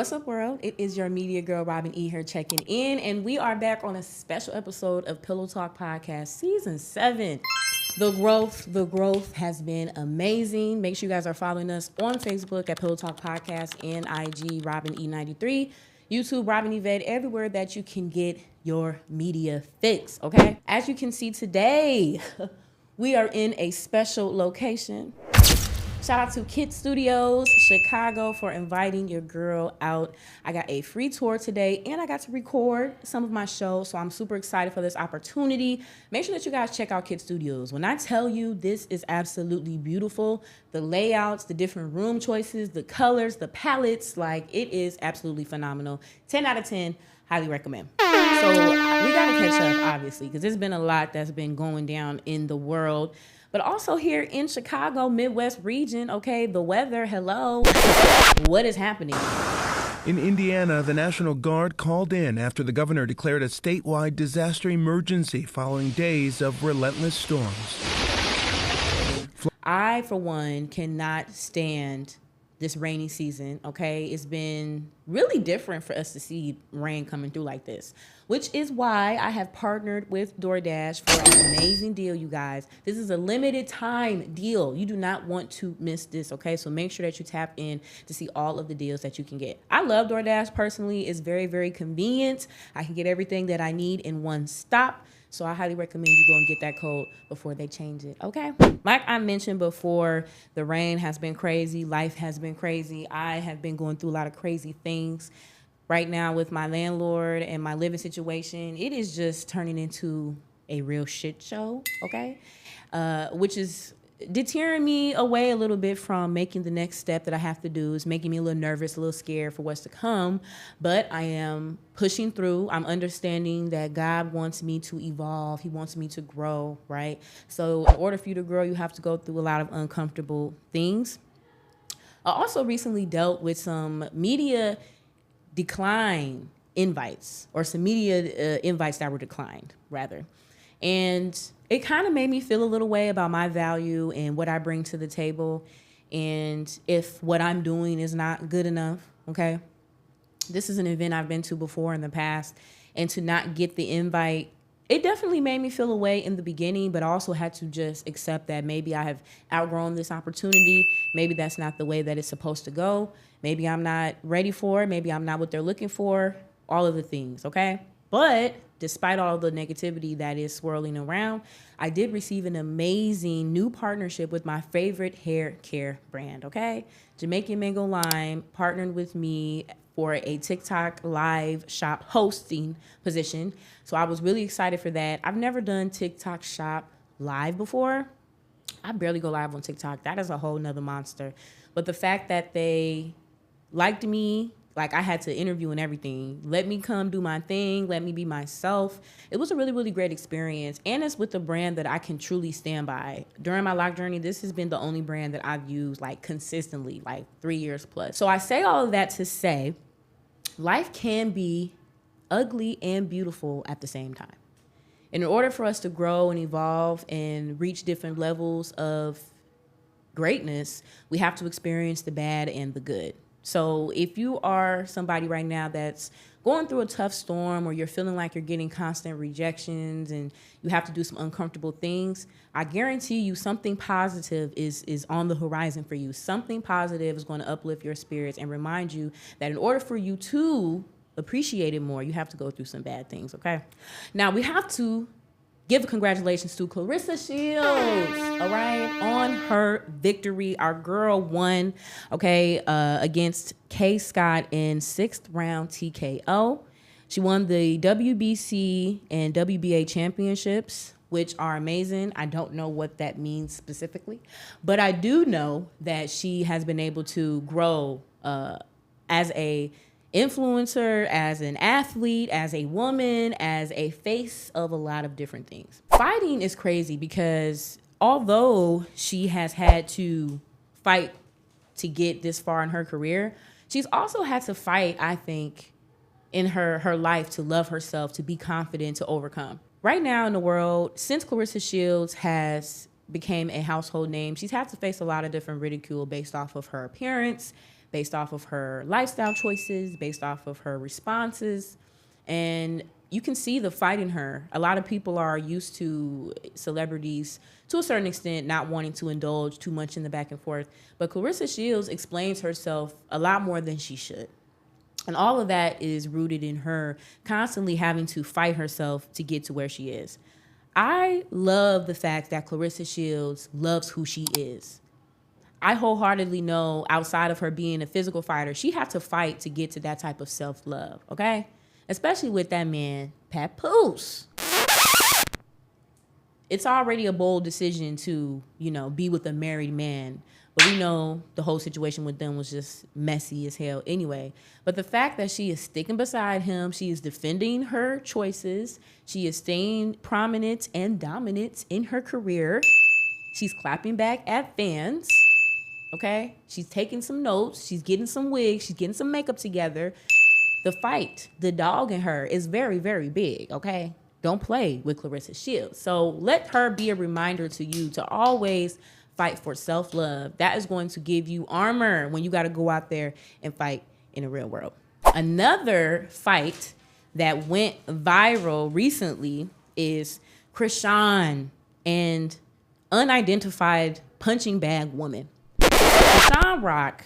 What's up, world? It is your media girl, Robin E. here checking in, and we are back on a special episode of Pillow Talk Podcast Season 7. The growth has been amazing. Make sure you guys are following us on Facebook at Pillow Talk Podcast and IG Robin E93, YouTube Robin Yvette, everywhere that you can get your media fix, okay? As you can see today, we are in a special location. Shout out to Kit Studios, Chicago, for inviting your girl out. I got a free tour today, and I got to record some of my shows, so I'm super excited for this opportunity. Make sure that you guys check out Kit Studios. When I tell you this is absolutely beautiful, the layouts, the different room choices, the colors, the palettes, like it is absolutely phenomenal. 10 out of 10, highly recommend. So we got to catch up, obviously, because there's been a lot that's been going down in the world. But also here in Chicago, Midwest region, okay, the weather, hello, what is happening? In Indiana, the National Guard called in after the governor declared a statewide disaster emergency following days of relentless storms. I, for one, cannot stand this rainy season, okay? It's been really different for us to see rain coming through like this, which is why I have partnered with DoorDash for an amazing deal, you guys. This is a limited time deal. You do not want to miss this, okay? So make sure that you tap in to see all of the deals that you can get. I love DoorDash personally. It's very, very convenient. I can get everything that I need in one stop. So I highly recommend you go and get that code before they change it, okay? Like I mentioned before, the rain has been crazy. Life has been crazy. I have been going through a lot of crazy things. Right now with my landlord and my living situation, it is just turning into a real shit show, okay? Which is deterring me away a little bit from making the next step that I have to do. It's making me a little nervous, a little scared for what's to come, but I am pushing through. I'm understanding that God wants me to evolve. He wants me to grow, right? So in order for you to grow, you have to go through a lot of uncomfortable things. I also recently dealt with some media decline invites, or some media invites that were declined, rather. And it kind of made me feel a little way about my value and what I bring to the table, and if what I'm doing is not good enough, okay? This is an event I've been to before in the past, and to not get the invite, it definitely made me feel a way in the beginning, but I also had to just accept that maybe I have outgrown this opportunity. Maybe that's not the way that it's supposed to go. Maybe I'm not ready for it. Maybe I'm not what they're looking for. All of the things, okay? But despite all the negativity that is swirling around, I did receive an amazing new partnership with my favorite hair care brand, okay? Jamaican Mango Lime partnered with me for a TikTok live shop hosting position. So I was really excited for that. I've never done TikTok shop live before. I barely go live on TikTok. That is a whole nother monster. But the fact that they liked me, like I had to interview and everything, let me come do my thing, let me be myself. It was a really, really great experience. And it's with a brand that I can truly stand by. During my lock journey, this has been the only brand that I've used like consistently, like 3 years plus. So I say all of that to say, life can be ugly and beautiful at the same time. In order for us to grow and evolve and reach different levels of greatness, we have to experience the bad and the good. So if you are somebody right now that's going through a tough storm, or you're feeling like you're getting constant rejections and you have to do some uncomfortable things, I guarantee you something positive is on the horizon for you. Something positive is going to uplift your spirits and remind you that in order for you to appreciate it more, you have to go through some bad things, okay? Now, we have to give congratulations to Clarissa Shields, all right, on her victory. Our girl won, okay, against Kay Scott in 6th round TKO. She won the WBC and WBA championships, which are amazing. I don't know what that means specifically, but I do know that she has been able to grow as a influencer, as an athlete, as a woman, as a face of a lot of different things. Fighting is crazy because although she has had to fight to get this far in her career, she's also had to fight, I think, in her life to love herself, to be confident, to overcome. Right now in the world, since Clarissa Shields has became a household name, she's had to face a lot of different ridicule based off of her appearance, based off of her lifestyle choices, based off of her responses. And you can see the fight in her. A lot of people are used to celebrities, to a certain extent, not wanting to indulge too much in the back and forth. But Clarissa Shields explains herself a lot more than she should. And all of that is rooted in her constantly having to fight herself to get to where she is. I love the fact that Clarissa Shields loves who she is. I wholeheartedly know outside of her being a physical fighter, she had to fight to get to that type of self-love, okay? Especially with that man, Papoose. It's already a bold decision to, be with a married man. But we know the whole situation with them was just messy as hell anyway. But the fact that she is sticking beside him, she is defending her choices, she is staying prominent and dominant in her career. She's clapping back at fans, okay? She's taking some notes, she's getting some wigs, she's getting some makeup together. The fight, the dog in her is very, very big, okay? Don't play with Clarissa Shields. So let her be a reminder to you to always fight for self-love. That is going to give you armor when you got to go out there and fight in the real world. Another fight that went viral recently is Chrisean and unidentified punching bag woman. Chrisean Rock.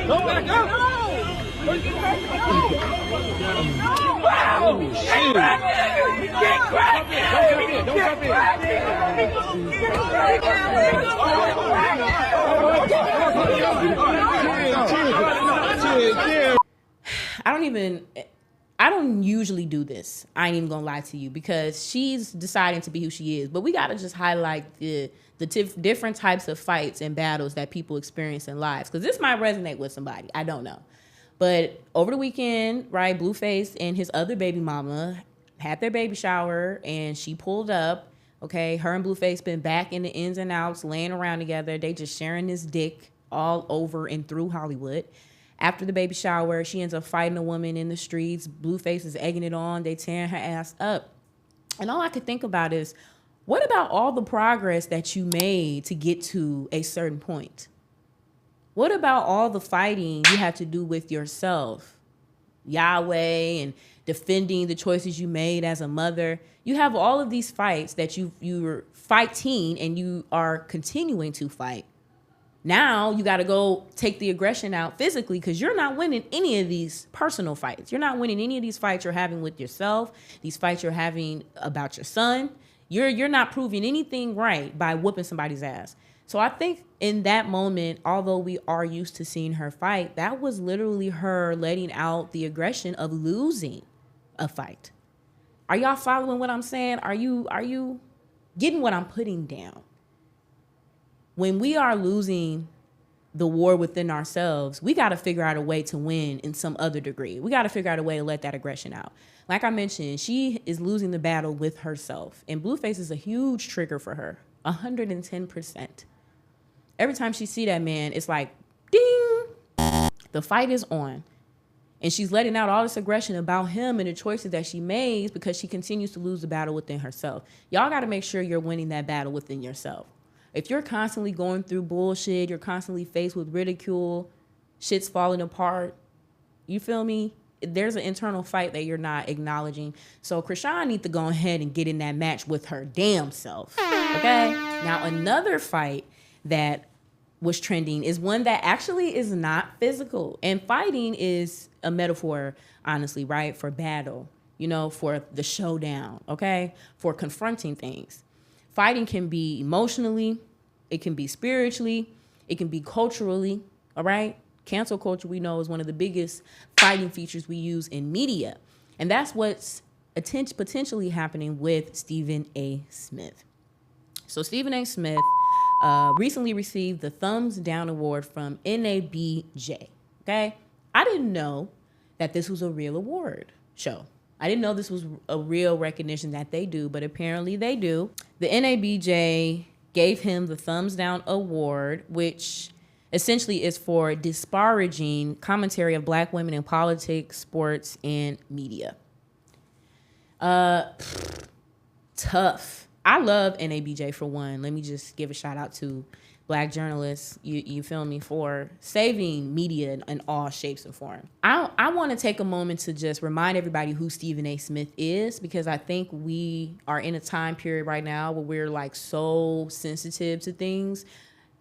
Go back up! Wow! Shit! I don't usually do this. I ain't even gonna lie to you because she's deciding to be who she is. But we gotta just highlight the different types of fights and battles that people experience in lives. Because this might resonate with somebody. I don't know. But over the weekend, right, Blueface and his other baby mama had their baby shower and she pulled up. Okay, her and Blueface been back in the ins and outs, laying around together. They just sharing this dick all over and through Hollywood. After the baby shower, she ends up fighting a woman in the streets. Blueface is egging it on. They tearing her ass up. And all I could think about is, what about all the progress that you made to get to a certain point? What about all the fighting you had to do with yourself? Yahweh and defending the choices you made as a mother. You have all of these fights that you're fighting and you are continuing to fight. Now you got to go take the aggression out physically because you're not winning any of these personal fights. You're not winning any of these fights you're having with yourself, these fights you're having about your son. You're not proving anything right by whooping somebody's ass. So I think in that moment, although we are used to seeing her fight, that was literally her letting out the aggression of losing a fight. Are y'all following what I'm saying? Are you getting what I'm putting down? When we are losing the war within ourselves, we got to figure out a way to win in some other degree. We got to figure out a way to let that aggression out. Like I mentioned, she is losing the battle with herself. And Blueface is a huge trigger for her, 110%. Every time she see that man, it's like, ding, the fight is on. And she's letting out all this aggression about him and the choices that she made because she continues to lose the battle within herself. Y'all got to make sure you're winning that battle within yourself. If you're constantly going through bullshit, you're constantly faced with ridicule, shit's falling apart, you feel me? There's an internal fight that you're not acknowledging. So Chrisean needs to go ahead and get in that match with her damn self, okay? Now, another fight that was trending is one that actually is not physical. And fighting is a metaphor, honestly, right? For battle, for the showdown, okay? For confronting things. Fighting can be emotionally, it can be spiritually, it can be culturally, all right? Cancel culture, we know, is one of the biggest fighting features we use in media. And that's what's potentially happening with Stephen A. Smith. So Stephen A. Smith recently received the Thumbs Down Award from NABJ, okay? I didn't know that this was a real award show. I didn't know this was a real recognition that they do, but apparently they do. The NABJ gave him the Thumbs Down Award, which essentially is for disparaging commentary of Black women in politics, sports, and media. Tough. I love NABJ for one. Let me just give a shout out to Black journalists, you feel me, for saving media in all shapes and forms. I want to take a moment to just remind everybody who Stephen A. Smith is, because I think we are in a time period right now where we're like so sensitive to things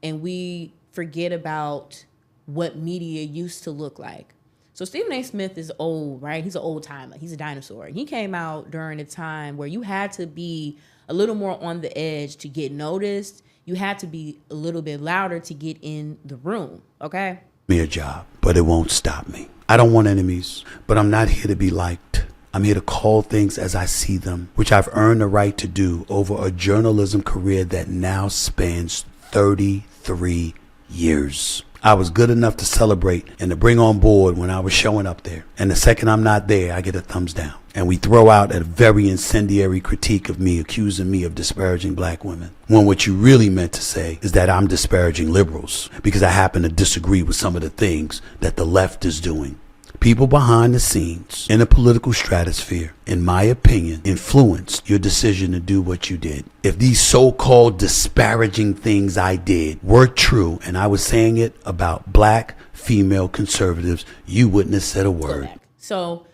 and we forget about what media used to look like. So Stephen A. Smith is old, right? He's an old timer. He's a dinosaur. He came out during a time where you had to be a little more on the edge to get noticed. You had to be a little bit louder to get in the room, okay? Me a job, but it won't stop me. I don't want enemies, but I'm not here to be liked. I'm here to call things as I see them, which I've earned the right to do over a journalism career that now spans 33 years. I was good enough to celebrate and to bring on board when I was showing up there. And the second I'm not there, I get a thumbs down. And we throw out a very incendiary critique of me, accusing me of disparaging black women. When what you really meant to say is that I'm disparaging liberals because I happen to disagree with some of the things that the left is doing. People behind the scenes in the political stratosphere, in my opinion, influenced your decision to do what you did. If these so-called disparaging things I did were true, and I was saying it about black female conservatives, you wouldn't have said a word. So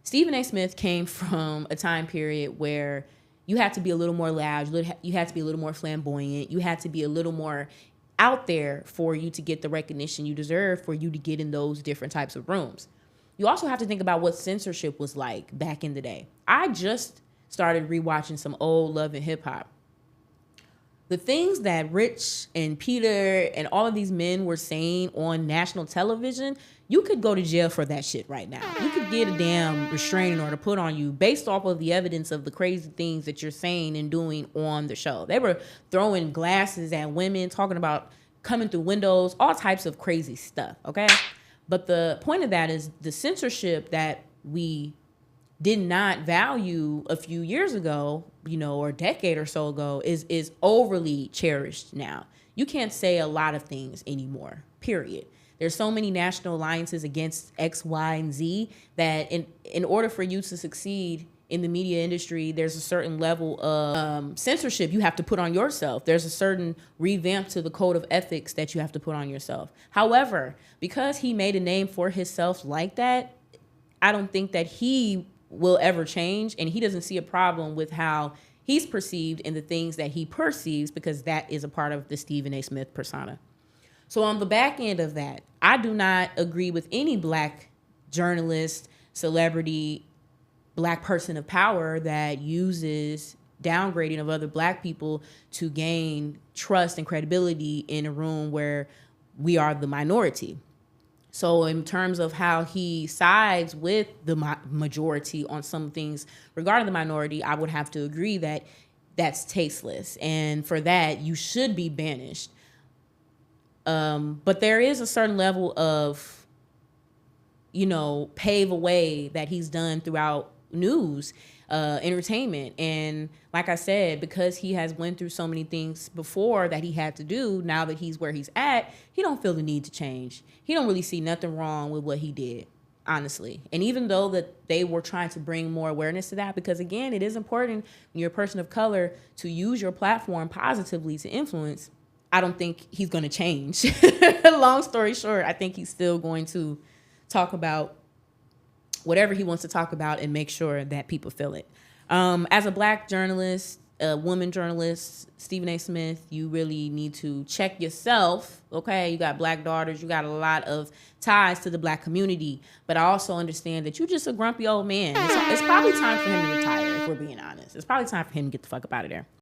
Stephen A. Smith came from a time period where you had to be a little more loud, you had to be a little more flamboyant, you had to be a little more out there for you to get the recognition you deserve, for you to get in those different types of rooms. You also have to think about what censorship was like back in the day. I just started rewatching some old Love and Hip Hop. The things that Rich and Peter and all of these men were saying on national television, you could go to jail for that shit right now. You could get a damn restraining order put on you based off of the evidence of the crazy things that you're saying and doing on the show. They were throwing glasses at women, talking about coming through windows, all types of crazy stuff, okay? But the point of that is the censorship that we did not value a few years ago, or a decade or so ago, is overly cherished now. You can't say a lot of things anymore, period. There's so many national alliances against X, Y, and Z that in order for you to succeed in the media industry, there's a certain level of censorship you have to put on yourself. There's a certain revamp to the code of ethics that you have to put on yourself. However, because he made a name for himself like that, I don't think that he will ever change, and he doesn't see a problem with how he's perceived and the things that he perceives, because that is a part of the Stephen A. Smith persona. So on the back end of that, I do not agree with any black journalist, celebrity, black person of power that uses downgrading of other black people to gain trust and credibility in a room where we are the minority. So in terms of how he sides with the majority on some things regarding the minority, I would have to agree that that's tasteless. And for that, you should be banished. But there is a certain level of, pave a way that he's done throughout news, entertainment. And like I said, because he has went through so many things before that he had to do, now that he's where he's at, he don't feel the need to change. He don't really see nothing wrong with what he did, honestly. And even though that they were trying to bring more awareness to that, because again, it is important when you're a person of color to use your platform positively to influence, I don't think he's going to change. Long story short, I think he's still going to talk about whatever he wants to talk about and make sure that people feel it. As a black journalist, a woman journalist, Stephen A. Smith, you really need to check yourself, okay? You got black daughters, you got a lot of ties to the black community, but I also understand that you're just a grumpy old man. It's probably time for him to retire, if we're being honest. It's probably time for him to get the fuck up out of there.